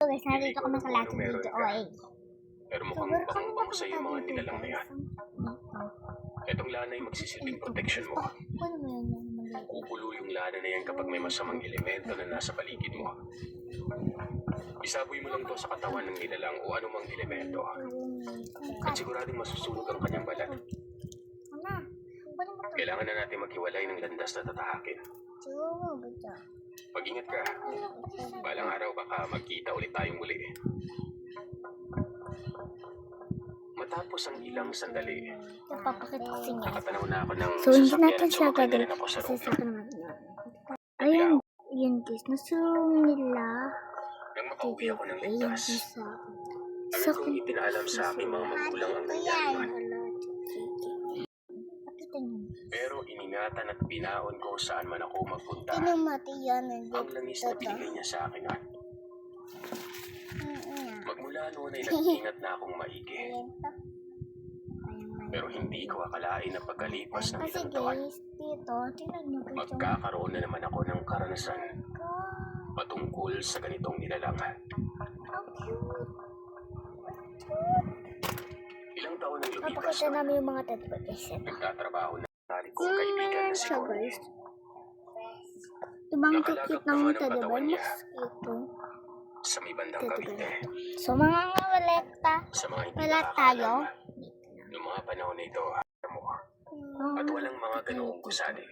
So guys, nandito kami sa last meron video. ka. Oy. Pero mukhang bang sa iyo mga nilalang na yan. Itong lana ay magsisilbing protection mo. Ano mo yan? Makukulo yung lana na yan kapag may masamang elemento na nasa paligid mo. Isaboy mo lang to sa katawan ng nilalang o anumang elemento. At siguradong masusunog ang kanyang balat. Kailangan na natin maghiwalay ng landas na tatahakin. Mag-ingat ka. Balang araw baka magkita ulit tayong muli. Matapos ang ilang sandali, nakatanaw na ako ng So, hindi sasakyan natin at siya sumakay na gagawin. rin ako sa Kasi loob. Ayan, yun guys. Nasulong nila. Nang makauwi ako ng Ayan, ligtas, sa agad kong itinaalam sa aking mga magulang ang nangyari yun. Pero iningatan at binaon ko saan man ako magpunta. Ang langis na binigay niya sa akin at magmula noon ay nag-ingat na akong maigi. Pero hindi ko akalain na pagkalipas ng ilang taon, magkakaroon na naman ako ng karanasan patungkol sa ganitong nilalang. Ilang taon ang lumipas Papakita namin yung mga tatuation. nagtatrabaho na tali kong kaibigan na si Connie. Ibang cute ng muta, diba? Mas ito. Sa may bandang Cavite, So, mga waleta. sa mga hindi Wala tayo. nakakaalam, noong mga panahon na ito, mo, at walang mga ganoong gusali.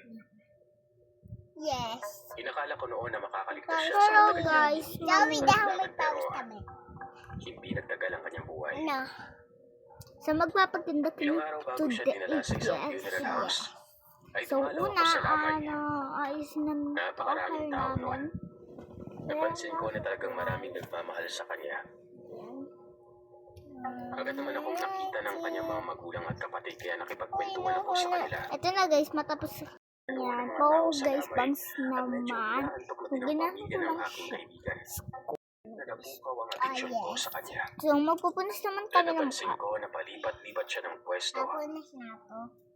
Yes. Inakala ko noon na makakaligtas siya sa Hello matagal guys. Dawi dahil may pawis kami. hindi nagtagal ang kanyang buhay. No. So, magpapagtinda kami Ilang araw bago to siya the dinala sa isang funeral house, ay So, dumalaw ako una, sa lamay niya. ayos na Napakaraming okay tao namin. noon. Napansin ko na talagang maraming nagmamahal sa kanya. Agad naman akong nakita ng kanyang mga magulang at kapatid kaya nakipagkwentuhan ako sa kanila. Ito na guys, matapos yan. Po guys, bangs naman. Huwag na Pamilya ng aking kaibigan. Na nabukaw ang atensyon ko sa kanya. So, magpupunas naman Kaya kami ng napansin ko na palipat-lipat siya ng pwesto.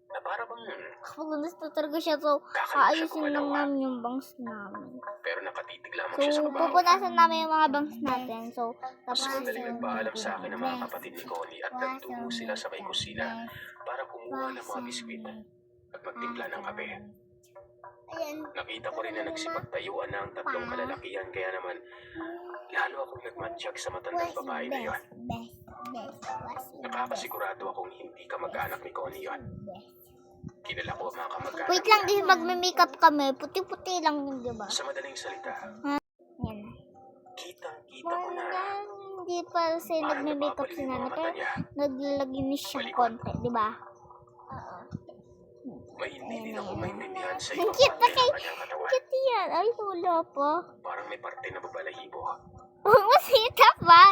Na para bang Pupunas na talaga siya. So, kakaiba siya aayusin lang gumalaw. namin yung bangs namin. Pero nakatitig lamang So, siya sa kabaho. pupunasan namin yung mga bangs natin. So, tapos Sandaling nagpaalam sa akin ng mga kapatid ni Connie at nagtungo sila sa may kusina para kumuha ng mga biskwit at magtimpla ng kape. Nakita ko rin na nagsipagtayuan na ang tatlong kalalakihan kaya naman lalo akong nagmatsyag sa matandang babae na yon. Nakakasigurado akong hindi ka mag-anak ni Connie yon. Kilala ko ang mga kamag-anak wait lang, niya. di magme-makeup kami. Puti-puti lang yun, di ba? Sa madaling salita, Yan. kitang-kita ko na Hindi pa kasi parang nagme-makeup si napapaliw ang nanay. mata Pero niya. naglilinis siya konti, di ba? May hindi din ako maintindihan sa Ang ibang cute na parte kay... ng kanyang katawan. Cute yan. Ay, wala pa. Parang may parte na babalahibo. Masita pa.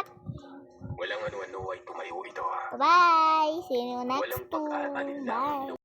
Walang ano-ano ay tumayo ito. Bye! See you next Walang to. pag-aalinlangan Bye!